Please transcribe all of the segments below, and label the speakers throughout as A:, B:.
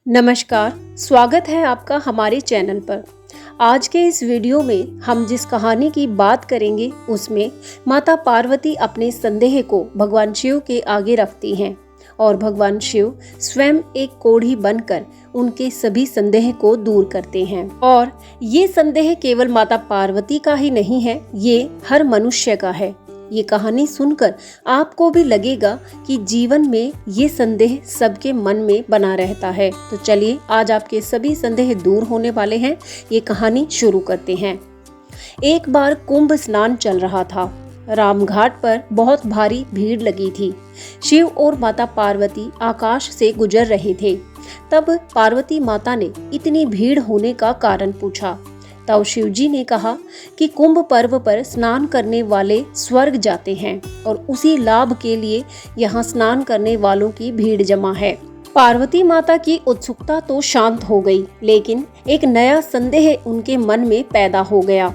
A: नमस्कार, स्वागत है आपका हमारे चैनल पर। आज के इस वीडियो में हम जिस कहानी की बात करेंगे उसमें माता पार्वती अपने संदेह को भगवान शिव के आगे रखती हैं और भगवान शिव स्वयं एक कोढ़ी बनकर उनके सभी संदेह को दूर करते हैं। और ये संदेह केवल माता पार्वती का ही नहीं है, ये हर मनुष्य का है। ये कहानी सुनकर आपको भी लगेगा कि जीवन में ये संदेह सबके मन में बना रहता है। तो चलिए, आज आपके सभी संदेह दूर होने वाले हैं। ये कहानी शुरू करते हैं। एक बार कुंभ स्नान चल रहा था। रामघाट पर बहुत भारी भीड़ लगी थी। शिव और माता पार्वती आकाश से गुजर रहे थे। तब पार्वती माता ने इतनी भीड़ होने का कारण पूछा। तब शिवजी ने कहा कि कुंभ पर्व पर स्नान करने वाले स्वर्ग जाते हैं और उसी लाभ के लिए यहाँ स्नान करने वालों की भीड़ जमा है। पार्वती माता की उत्सुकता तो शांत हो गई, लेकिन एक नया संदेह उनके मन में पैदा हो गया।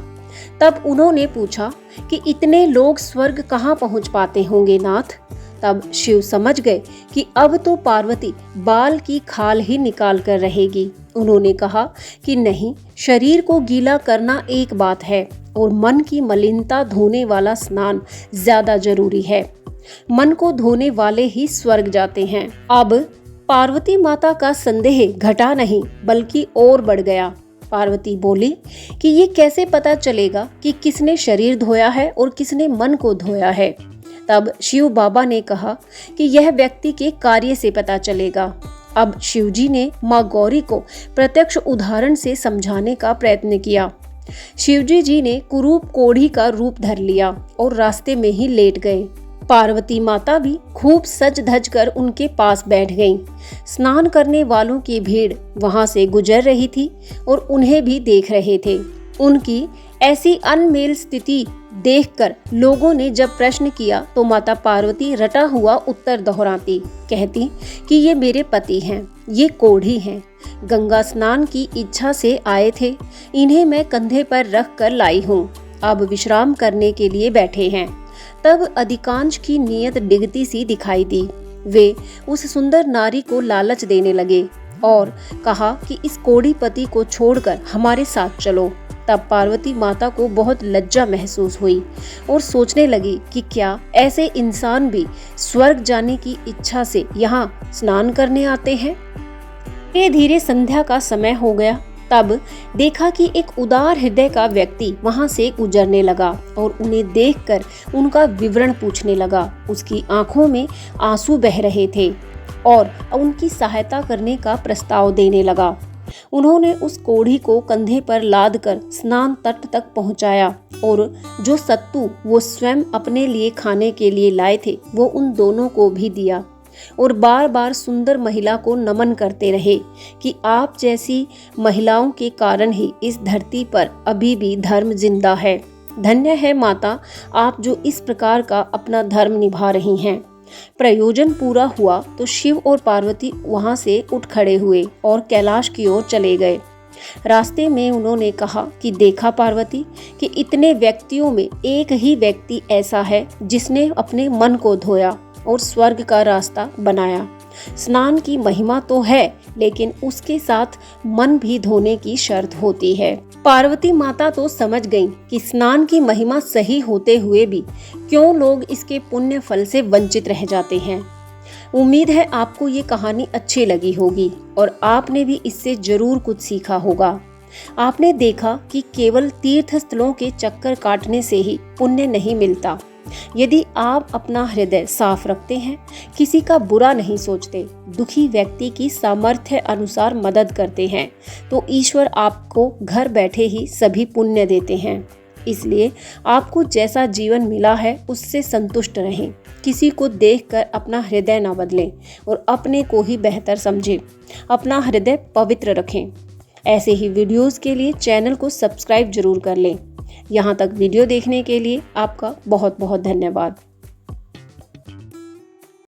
A: तब उन्होंने पूछा कि इतने लोग स्वर्ग कहाँ पहुँच पाते होंगे नाथ। तब शिव समझ गए कि अब तो पार्वती बाल की खाल ही निकाल कर रहेगी। उन्होंने कहा कि नहीं, शरीर को गीला करना एक बात है और मन की मलिनता धोने वाला स्नान ज्यादा जरूरी है। मन को धोने वाले ही स्वर्ग जाते हैं। अब पार्वती माता का संदेह घटा नहीं बल्कि और बढ़ गया। पार्वती बोली कि ये कैसे पता चलेगा कि किसने शरीर धोया है और किसने मन को धोया है। तब शिव बाबा ने कहा कि यह व्यक्ति के कार्य से पता चलेगा। अब शिवजी ने माँ गौरी को प्रत्यक्ष उदाहरण से समझाने का प्रयत्न किया। शिवजी जी ने कुरूप कोढ़ी का रूप धर लिया और रास्ते में ही लेट गए। पार्वती माता भी खूब सज धज कर उनके पास बैठ गईं। स्नान करने वालों की भीड़ वहां से गुजर रही थी और उन्हें भी देख रहे थे। उनकी ऐसी अनमेल स्थिति देखकर लोगों ने जब प्रश्न किया तो माता पार्वती रटा हुआ उत्तर दोहराती, कहती कि ये मेरे पति हैं, ये कोढ़ी हैं, गंगा स्नान की इच्छा से आए थे, इन्हें मैं कंधे पर रख कर लाई हूँ, अब विश्राम करने के लिए बैठे हैं। तब अधिकांश की नीयत डिगती सी दिखाई दी। वे उस सुंदर नारी को लालच देने लगे और कहा कि इस कोढ़ी पति को छोड़कर हमारे साथ चलो। तब पार्वती माता को बहुत लज्जा महसूस हुई और सोचने लगी कि क्या ऐसे इंसान भी स्वर्ग जाने की इच्छा से यहाँ स्नान करने आते हैं। धीरे धीरे संध्या का समय हो गया। तब देखा कि एक उदार हृदय का व्यक्ति वहां से गुजरने लगा और उन्हें देखकर उनका विवरण पूछने लगा। उसकी आंखों में आंसू बह रहे थे और उनकी सहायता करने का प्रस्ताव देने लगा। उन्होंने उस कोढ़ी को कंधे पर लाद कर स्नान तट तक पहुंचाया और जो सत्तू वो स्वयं अपने लिए खाने के लिए लाए थे वो उन दोनों को भी दिया और बार बार सुंदर महिला को नमन करते रहे कि आप जैसी महिलाओं के कारण ही इस धरती पर अभी भी धर्म जिंदा है। धन्य है माता, आप जो इस प्रकार का अपना धर्म निभा रही हैं। प्रयोजन पूरा हुआ तो शिव और पार्वती वहां से उठ खड़े हुए और कैलाश की ओर चले गए। रास्ते में उन्होंने कहा कि देखा पार्वती कि इतने व्यक्तियों में एक ही व्यक्ति ऐसा है जिसने अपने मन को धोया और स्वर्ग का रास्ता बनाया। स्नान की महिमा तो है, लेकिन उसके साथ मन भी धोने की शर्त होती है। पार्वती माता तो समझ गईं कि स्नान की महिमा सही होते हुए भी क्यों लोग इसके पुण्य फल से वंचित रह जाते हैं। उम्मीद है आपको ये कहानी अच्छी लगी होगी और आपने भी इससे जरूर कुछ सीखा होगा। आपने देखा कि केवल तीर्थ स्थलों के चक्कर काटने से ही पुण्य नहीं मिलता। यदि आप अपना हृदय साफ रखते हैं, किसी का बुरा नहीं सोचते, दुखी व्यक्ति की सामर्थ्य अनुसार मदद करते हैं, तो ईश्वर आपको घर बैठे ही सभी पुण्य देते हैं। इसलिए आपको जैसा जीवन मिला है उससे संतुष्ट रहें। किसी को देखकर अपना हृदय न बदलें और अपने को ही बेहतर समझें। अपना हृदय पवित्र रखें। ऐसे ही वीडियोस के लिए चैनल को सब्सक्राइब जरूर कर लें। यहाँ तक वीडियो देखने के लिए आपका बहुत बहुत धन्यवाद।